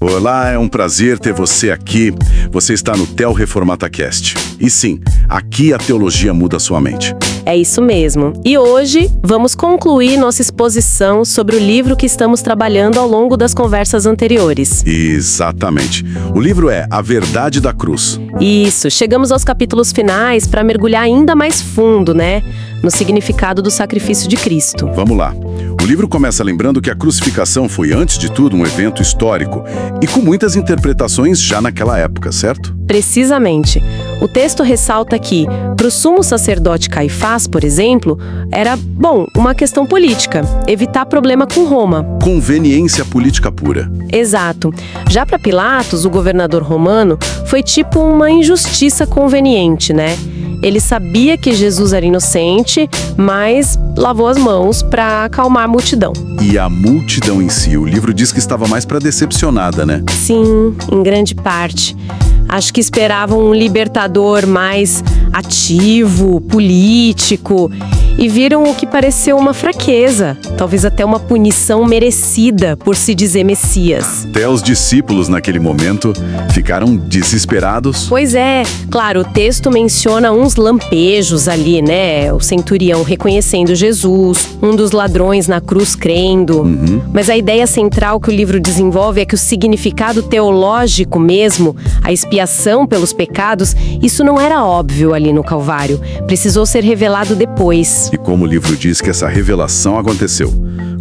Olá, é um prazer ter você aqui. Você está no Tel ReformataCast. E sim, aqui a teologia muda a sua mente. É isso mesmo. E hoje vamos concluir nossa exposição sobre o livro que estamos trabalhando ao longo das conversas anteriores. Exatamente. O livro é A Verdade da Cruz. Isso, chegamos aos capítulos finais para mergulhar ainda mais fundo, né? No significado do sacrifício de Cristo. Vamos lá. O livro começa lembrando que a crucificação foi, antes de tudo, um evento histórico e com muitas interpretações já naquela época, certo? Precisamente. O texto ressalta que, para o sumo sacerdote Caifás, por exemplo, era, uma questão política, evitar problema com Roma. Conveniência política pura. Exato. Já para Pilatos, o governador romano, foi tipo uma injustiça conveniente, né? Ele sabia que Jesus era inocente, mas lavou as mãos para acalmar a multidão. E a multidão em si, o livro diz que estava mais para decepcionada, né? Sim, em grande parte. Acho que esperavam um libertador mais ativo, político, e viram o que pareceu uma fraqueza, talvez até uma punição merecida por se dizer Messias. Até os discípulos, naquele momento, ficaram desesperados. Pois é, claro, o texto menciona uns lampejos ali, né? O centurião reconhecendo Jesus, um dos ladrões na cruz crendo. Mas a ideia central que o livro desenvolve é que o significado teológico mesmo, a expiação pelos pecados, isso não era óbvio ali no Calvário. Precisou ser revelado depois. E como o livro diz que essa revelação aconteceu?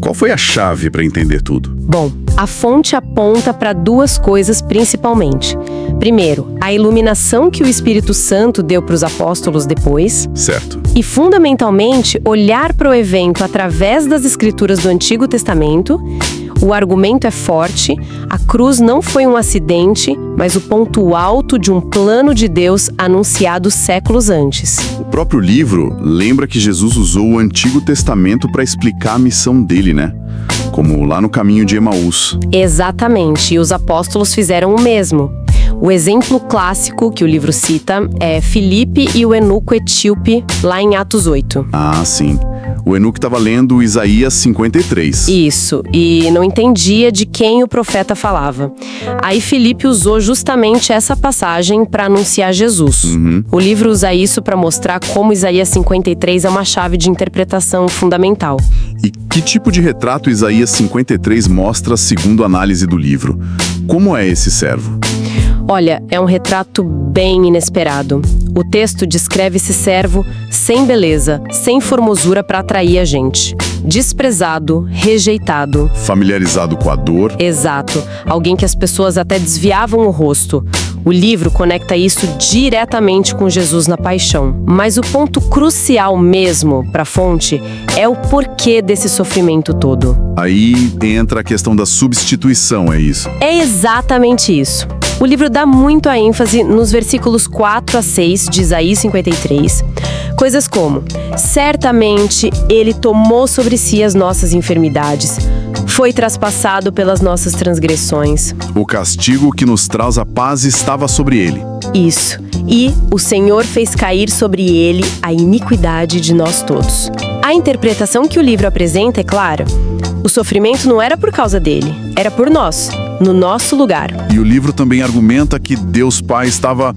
Qual foi a chave para entender tudo? Bom, a fonte aponta para duas coisas principalmente. Primeiro, a iluminação que o Espírito Santo deu para os apóstolos depois. Certo. E, fundamentalmente, olhar para o evento através das escrituras do Antigo Testamento. O argumento é forte, a cruz não foi um acidente, mas o ponto alto de um plano de Deus anunciado séculos antes. O próprio livro lembra que Jesus usou o Antigo Testamento para explicar a missão dele, né? Como lá no caminho de Emaús. Exatamente, e os apóstolos fizeram o mesmo. O exemplo clássico que o livro cita é Filipe e o eunuco etíope, lá em Atos 8. Ah, sim. O eunuco estava lendo Isaías 53. Isso, e não entendia de quem o profeta falava. Aí Filipe usou justamente essa passagem para anunciar Jesus. O livro usa isso para mostrar como Isaías 53 é uma chave de interpretação fundamental. E que tipo de retrato Isaías 53 mostra segundo a análise do livro? Como é esse servo? Olha, é um retrato bem inesperado. O texto descreve esse servo sem beleza, sem formosura para atrair a gente. Desprezado, rejeitado. Familiarizado com a dor. Exato. Alguém que as pessoas até desviavam o rosto. O livro conecta isso diretamente com Jesus na paixão. Mas o ponto crucial mesmo para a fonte é o porquê desse sofrimento todo. Aí entra a questão da substituição, é isso? É exatamente isso. O livro dá muito ênfase nos versículos 4 a 6 de Isaías 53. Coisas como: certamente ele tomou sobre si as nossas enfermidades, foi traspassado pelas nossas transgressões. O castigo que nos traz a paz estava sobre ele. Isso. E o Senhor fez cair sobre ele a iniquidade de nós todos. A interpretação que o livro apresenta é clara. O sofrimento não era por causa dele, era por nós, no nosso lugar. E o livro também argumenta que Deus Pai estava,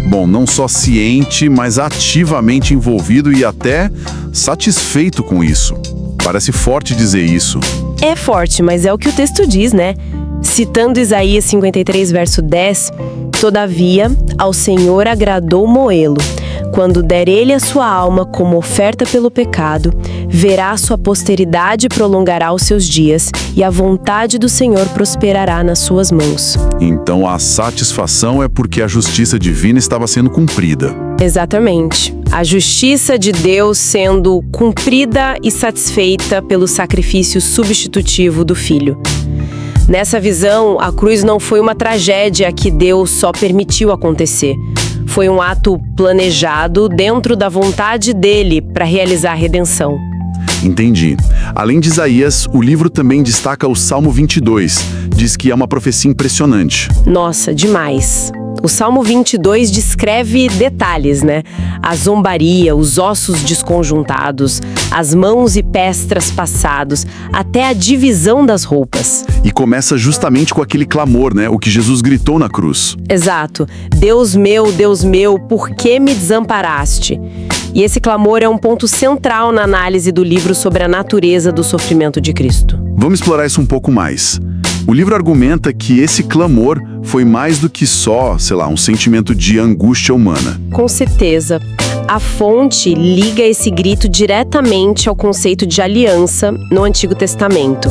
não só ciente, mas ativamente envolvido e até satisfeito com isso. Parece forte dizer isso. É forte, mas é o que o texto diz, né? Citando Isaías 53, verso 10, todavia, ao Senhor agradou moê-lo. Quando der ele a sua alma como oferta pelo pecado, verá a sua posteridade e prolongará os seus dias, e a vontade do Senhor prosperará nas suas mãos. Então a satisfação é porque a justiça divina estava sendo cumprida. Exatamente. A justiça de Deus sendo cumprida e satisfeita pelo sacrifício substitutivo do Filho. Nessa visão, a cruz não foi uma tragédia que Deus só permitiu acontecer. Foi um ato planejado dentro da vontade dele para realizar a redenção. Entendi. Além de Isaías, o livro também destaca o Salmo 22. Diz que é uma profecia impressionante. Nossa, demais. O Salmo 22 descreve detalhes, né? A zombaria, os ossos desconjuntados, as mãos e pés traspassados, até a divisão das roupas. E começa justamente com aquele clamor, né? O que Jesus gritou na cruz. Exato. Deus meu, por que me desamparaste? E esse clamor é um ponto central na análise do livro sobre a natureza do sofrimento de Cristo. Vamos explorar isso um pouco mais. O livro argumenta que esse clamor foi mais do que só, um sentimento de angústia humana. Com certeza. A fonte liga esse grito diretamente ao conceito de aliança no Antigo Testamento.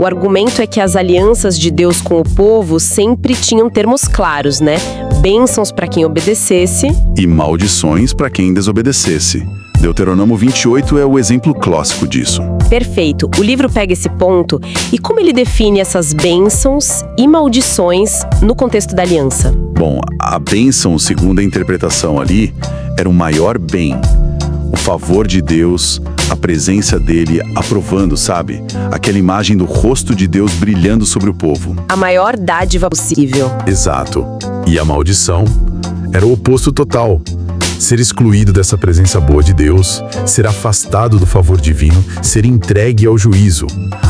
O argumento é que as alianças de Deus com o povo sempre tinham termos claros, né? Bênçãos para quem obedecesse e maldições para quem desobedecesse. Deuteronômio 28 é o exemplo clássico disso. Perfeito. O livro pega esse ponto e como ele define essas bênçãos e maldições no contexto da aliança? Bom, a bênção, segundo a interpretação ali, era o maior bem. O favor de Deus, a presença dele aprovando, sabe? Aquela imagem do rosto de Deus brilhando sobre o povo. A maior dádiva possível. Exato. E a maldição era o oposto total. Ser excluído dessa presença boa de Deus, ser afastado do favor divino, ser entregue ao juízo,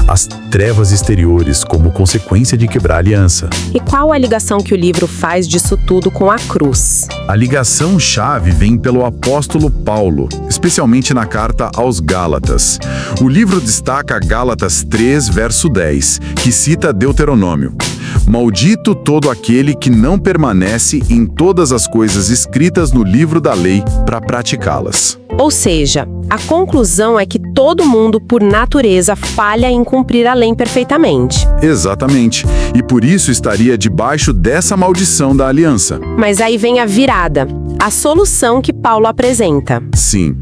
às trevas exteriores como consequência de quebrar a aliança. E qual a ligação que o livro faz disso tudo com a cruz? A ligação-chave vem pelo apóstolo Paulo, especialmente na carta aos Gálatas. O livro destaca Gálatas 3, verso 10, que cita Deuteronômio. Maldito todo aquele que não permanece em todas as coisas escritas no livro da lei para praticá-las. Ou seja, a conclusão é que todo mundo, por natureza, falha em cumprir a lei perfeitamente. Exatamente. E por isso estaria debaixo dessa maldição da aliança. Mas aí vem a virada, a solução que Paulo apresenta. Sim.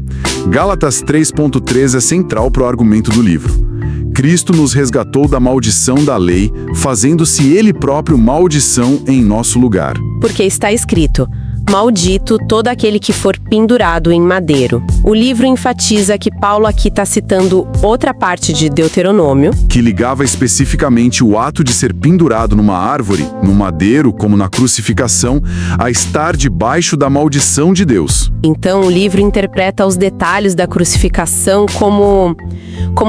Gálatas 3.3 é central para o argumento do livro. Cristo nos resgatou da maldição da lei, fazendo-se Ele próprio maldição em nosso lugar. Porque está escrito: maldito todo aquele que for pendurado em madeiro. O livro enfatiza que Paulo aqui está citando outra parte de Deuteronômio, que ligava especificamente o ato de ser pendurado numa árvore, no madeiro, como na crucificação, a estar debaixo da maldição de Deus. Então o livro interpreta os detalhes da crucificação como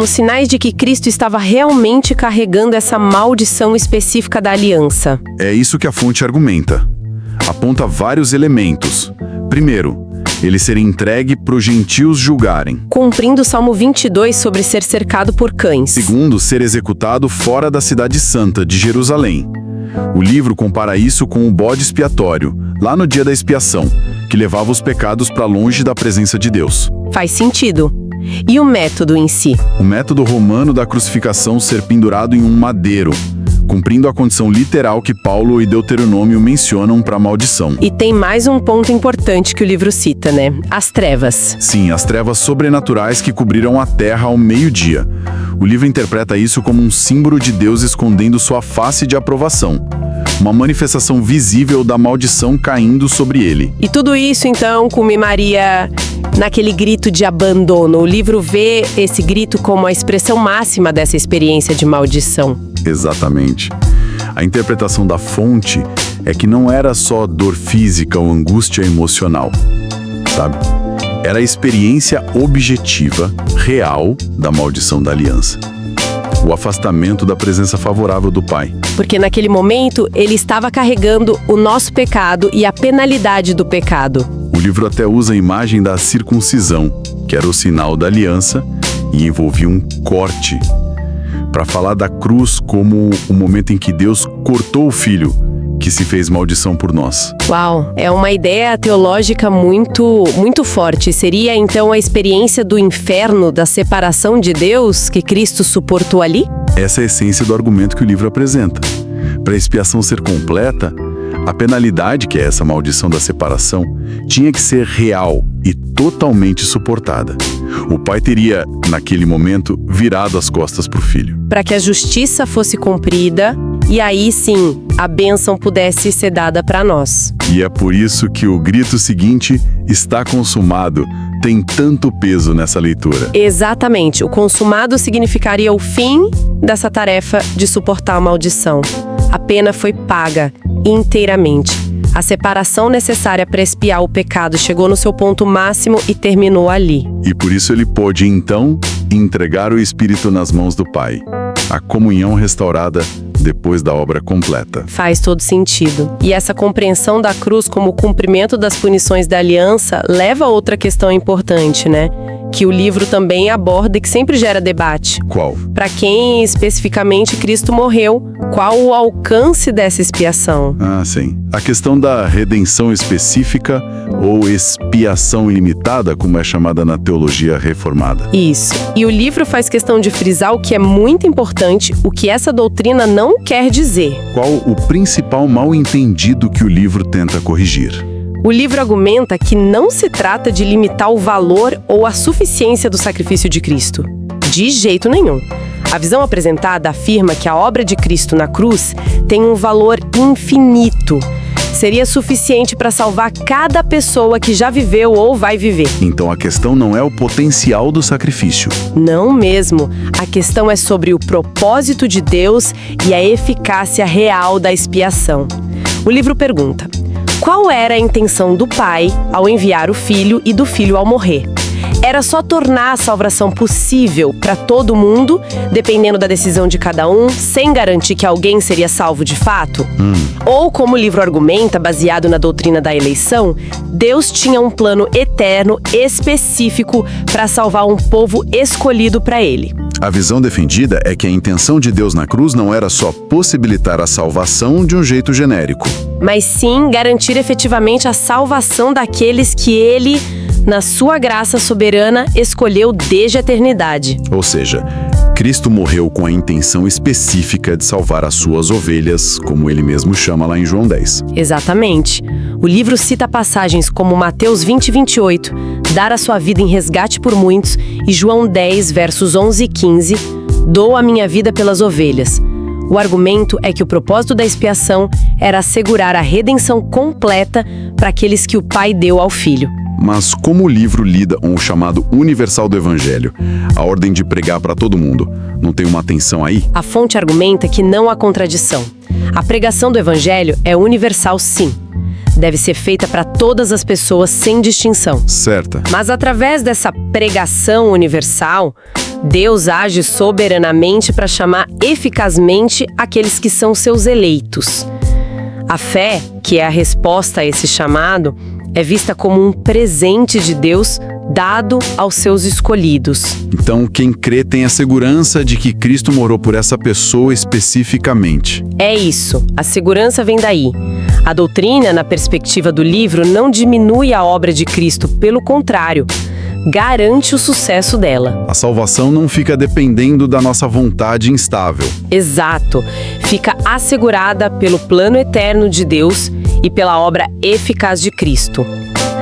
sinais de que Cristo estava realmente carregando essa maldição específica da aliança. É isso que a fonte argumenta. Aponta vários elementos. Primeiro, ele ser entregue para os gentios julgarem. Cumprindo o Salmo 22 sobre ser cercado por cães. Segundo, ser executado fora da cidade santa de Jerusalém. O livro compara isso com o bode expiatório, lá no dia da expiação, que levava os pecados para longe da presença de Deus. Faz sentido. E o método em si? O método romano da crucificação ser pendurado em um madeiro, cumprindo a condição literal que Paulo e Deuteronômio mencionam para a maldição. E tem mais um ponto importante que o livro cita, né? As trevas. Sim, as trevas sobrenaturais que cobriram a terra ao meio-dia. O livro interpreta isso como um símbolo de Deus escondendo sua face de aprovação. Uma manifestação visível da maldição caindo sobre ele. E tudo isso, então, culminaria naquele grito de abandono. O livro vê esse grito como a expressão máxima dessa experiência de maldição. Exatamente. A interpretação da fonte é que não era só dor física ou angústia emocional, sabe? Era a experiência objetiva, real, da maldição da aliança. O afastamento da presença favorável do Pai. Porque naquele momento ele estava carregando o nosso pecado e a penalidade do pecado. O livro até usa a imagem da circuncisão, que era o sinal da aliança e envolvia um corte, para falar da cruz como o momento em que Deus cortou o Filho, que se fez maldição por nós. Uau, é uma ideia teológica muito forte. Seria então a experiência do inferno, da separação de Deus que Cristo suportou ali? Essa é a essência do argumento que o livro apresenta. Para a expiação ser completa, a penalidade, que é essa maldição da separação, tinha que ser real e totalmente suportada. O pai teria, naquele momento, virado as costas para o filho. Para que a justiça fosse cumprida e aí sim a bênção pudesse ser dada para nós. E é por isso que o grito seguinte, está consumado, tem tanto peso nessa leitura. Exatamente. O consumado significaria o fim dessa tarefa de suportar a maldição. A pena foi paga inteiramente. A separação necessária para expiar o pecado chegou no seu ponto máximo e terminou ali. E por isso ele pôde, então, entregar o Espírito nas mãos do Pai. A comunhão restaurada depois da obra completa. Faz todo sentido. E essa compreensão da cruz como cumprimento das punições da aliança leva a outra questão importante, né? Que o livro também aborda e que sempre gera debate. Qual? Para quem especificamente Cristo morreu, qual o alcance dessa expiação? Ah, sim. A questão da redenção específica ou expiação ilimitada, como é chamada na teologia reformada. Isso. E o livro faz questão de frisar o que é muito importante, o que essa doutrina não quer dizer. Qual o principal mal-entendido que o livro tenta corrigir? O livro argumenta que não se trata de limitar o valor ou a suficiência do sacrifício de Cristo. De jeito nenhum. A visão apresentada afirma que a obra de Cristo na cruz tem um valor infinito. Seria suficiente para salvar cada pessoa que já viveu ou vai viver. Então a questão não é o potencial do sacrifício. Não mesmo. A questão é sobre o propósito de Deus e a eficácia real da expiação. O livro pergunta: qual era a intenção do Pai ao enviar o Filho e do Filho ao morrer? Era só tornar a salvação possível para todo mundo, dependendo da decisão de cada um, sem garantir que alguém seria salvo de fato? Ou, como o livro argumenta, baseado na doutrina da eleição, Deus tinha um plano eterno, específico, para salvar um povo escolhido para Ele. A visão defendida é que a intenção de Deus na cruz não era só possibilitar a salvação de um jeito genérico, mas sim garantir efetivamente a salvação daqueles que Ele, na sua graça soberana, escolheu desde a eternidade. Ou seja, Cristo morreu com a intenção específica de salvar as suas ovelhas, como ele mesmo chama lá em João 10. Exatamente. O livro cita passagens como Mateus 20:28, dar a sua vida em resgate por muitos, e João 10, versos 11 e 15, dou a minha vida pelas ovelhas. O argumento é que o propósito da expiação era assegurar a redenção completa para aqueles que o Pai deu ao Filho. Mas como o livro lida com o chamado universal do Evangelho, a ordem de pregar para todo mundo, não tem uma tensão aí? A fonte argumenta que não há contradição. A pregação do Evangelho é universal, sim. Deve ser feita para todas as pessoas sem distinção. Certa. Mas através dessa pregação universal, Deus age soberanamente para chamar eficazmente aqueles que são seus eleitos. A fé, que é a resposta a esse chamado, é vista como um presente de Deus dado aos seus escolhidos. Então, quem crê tem a segurança de que Cristo morreu por essa pessoa especificamente. É isso, a segurança vem daí. A doutrina, na perspectiva do livro, não diminui a obra de Cristo, pelo contrário, garante o sucesso dela. A salvação não fica dependendo da nossa vontade instável. Exato, fica assegurada pelo plano eterno de Deus e pela obra eficaz de Cristo.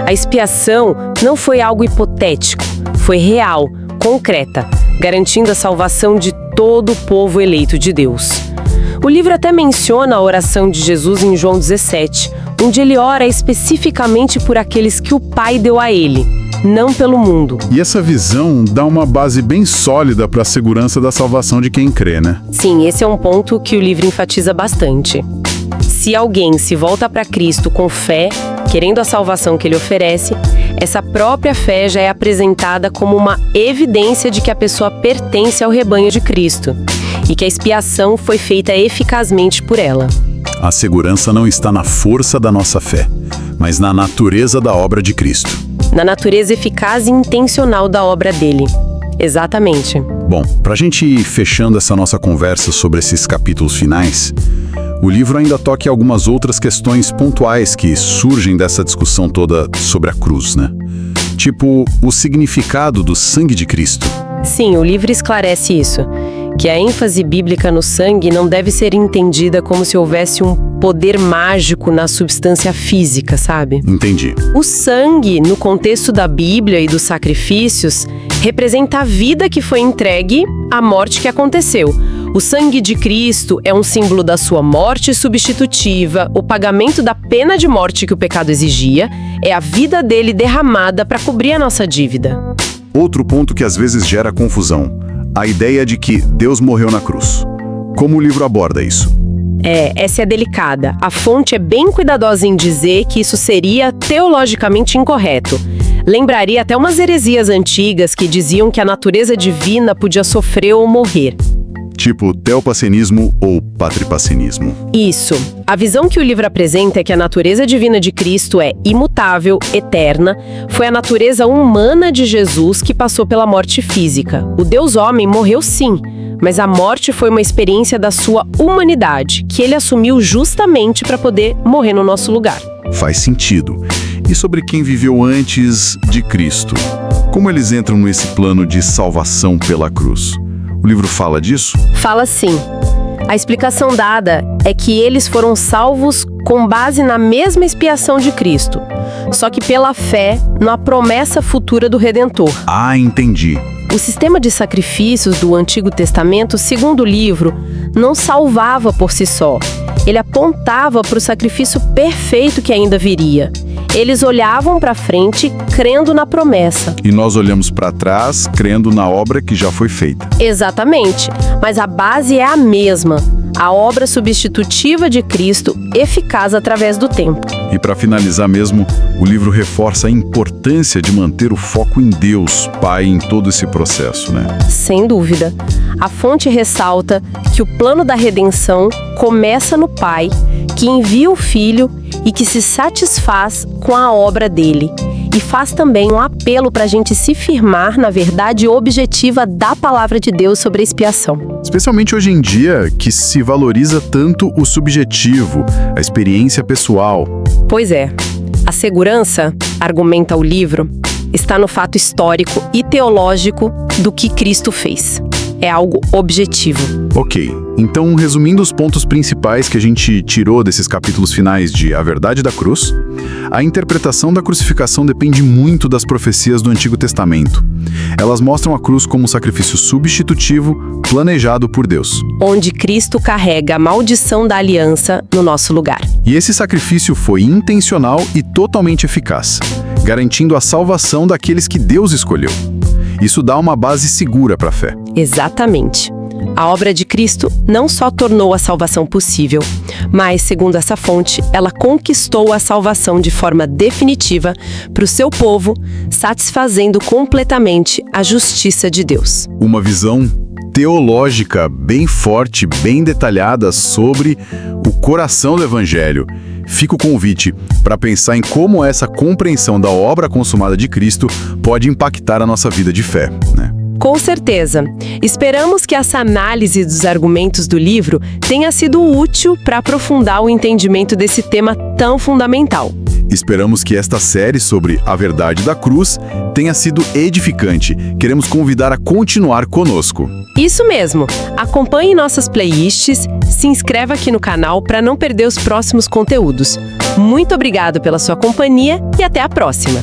A expiação não foi algo hipotético, foi real, concreta, garantindo a salvação de todo o povo eleito de Deus. O livro até menciona a oração de Jesus em João 17, onde ele ora especificamente por aqueles que o Pai deu a ele, não pelo mundo. E essa visão dá uma base bem sólida para a segurança da salvação de quem crê, né? Sim, esse é um ponto que o livro enfatiza bastante. Se alguém se volta para Cristo com fé, querendo a salvação que ele oferece, essa própria fé já é apresentada como uma evidência de que a pessoa pertence ao rebanho de Cristo e que a expiação foi feita eficazmente por ela. A segurança não está na força da nossa fé, mas na natureza da obra de Cristo. Na natureza eficaz e intencional da obra dele. Exatamente. Bom, para a gente ir fechando essa nossa conversa sobre esses capítulos finais, o livro ainda toca em algumas outras questões pontuais que surgem dessa discussão toda sobre a cruz, né? Tipo, o significado do sangue de Cristo. Sim, o livro esclarece isso, que a ênfase bíblica no sangue não deve ser entendida como se houvesse um poder mágico na substância física, sabe? Entendi. O sangue, no contexto da Bíblia e dos sacrifícios, representa a vida que foi entregue, a morte que aconteceu. O sangue de Cristo é um símbolo da sua morte substitutiva, o pagamento da pena de morte que o pecado exigia, é a vida dele derramada para cobrir a nossa dívida. Outro ponto que às vezes gera confusão, a ideia de que Deus morreu na cruz. Como o livro aborda isso? Essa é delicada. A fonte é bem cuidadosa em dizer que isso seria teologicamente incorreto. Lembraria até umas heresias antigas que diziam que a natureza divina podia sofrer ou morrer. Tipo teopacenismo ou patripacenismo. Isso. A visão que o livro apresenta é que a natureza divina de Cristo é imutável, eterna. Foi a natureza humana de Jesus que passou pela morte física. O Deus-homem morreu sim, mas a morte foi uma experiência da sua humanidade, que ele assumiu justamente para poder morrer no nosso lugar. Faz sentido. E sobre quem viveu antes de Cristo? Como eles entram nesse plano de salvação pela cruz? O livro fala disso? Fala sim. A explicação dada é que eles foram salvos com base na mesma expiação de Cristo, só que pela fé na promessa futura do Redentor. Ah, entendi. O sistema de sacrifícios do Antigo Testamento, segundo o livro, não salvava por si só. Ele apontava para o sacrifício perfeito que ainda viria. Eles olhavam para frente, crendo na promessa. E nós olhamos para trás, crendo na obra que já foi feita. Exatamente, mas a base é a mesma. A obra substitutiva de Cristo, eficaz através do tempo. E para finalizar mesmo, o livro reforça a importância de manter o foco em Deus, Pai, em todo esse processo, né? Sem dúvida. A fonte ressalta que o plano da redenção começa no Pai, que envia o Filho e que se satisfaz com a obra dele. E faz também um apelo para a gente se firmar na verdade objetiva da palavra de Deus sobre a expiação. Especialmente hoje em dia, que se valoriza tanto o subjetivo, a experiência pessoal. Pois é. A segurança, argumenta o livro, está no fato histórico e teológico do que Cristo fez. É algo objetivo. Ok, então resumindo os pontos principais que a gente tirou desses capítulos finais de A Verdade da Cruz, a interpretação da crucificação depende muito das profecias do Antigo Testamento. Elas mostram a cruz como um sacrifício substitutivo, planejado por Deus. Onde Cristo carrega a maldição da aliança no nosso lugar. E esse sacrifício foi intencional e totalmente eficaz, garantindo a salvação daqueles que Deus escolheu. Isso dá uma base segura para a fé. Exatamente. A obra de Cristo não só tornou a salvação possível, mas, segundo essa fonte, ela conquistou a salvação de forma definitiva para o seu povo, satisfazendo completamente a justiça de Deus. Uma visão teológica bem forte, bem detalhada sobre o coração do Evangelho. Fica o convite para pensar em como essa compreensão da obra consumada de Cristo pode impactar a nossa vida de fé, né? Com certeza. Esperamos que essa análise dos argumentos do livro tenha sido útil para aprofundar o entendimento desse tema tão fundamental. Esperamos que esta série sobre a verdade da cruz tenha sido edificante. Queremos convidar a continuar conosco. Isso mesmo. Acompanhe nossas playlists, se inscreva aqui no canal para não perder os próximos conteúdos. Muito obrigado pela sua companhia e até a próxima.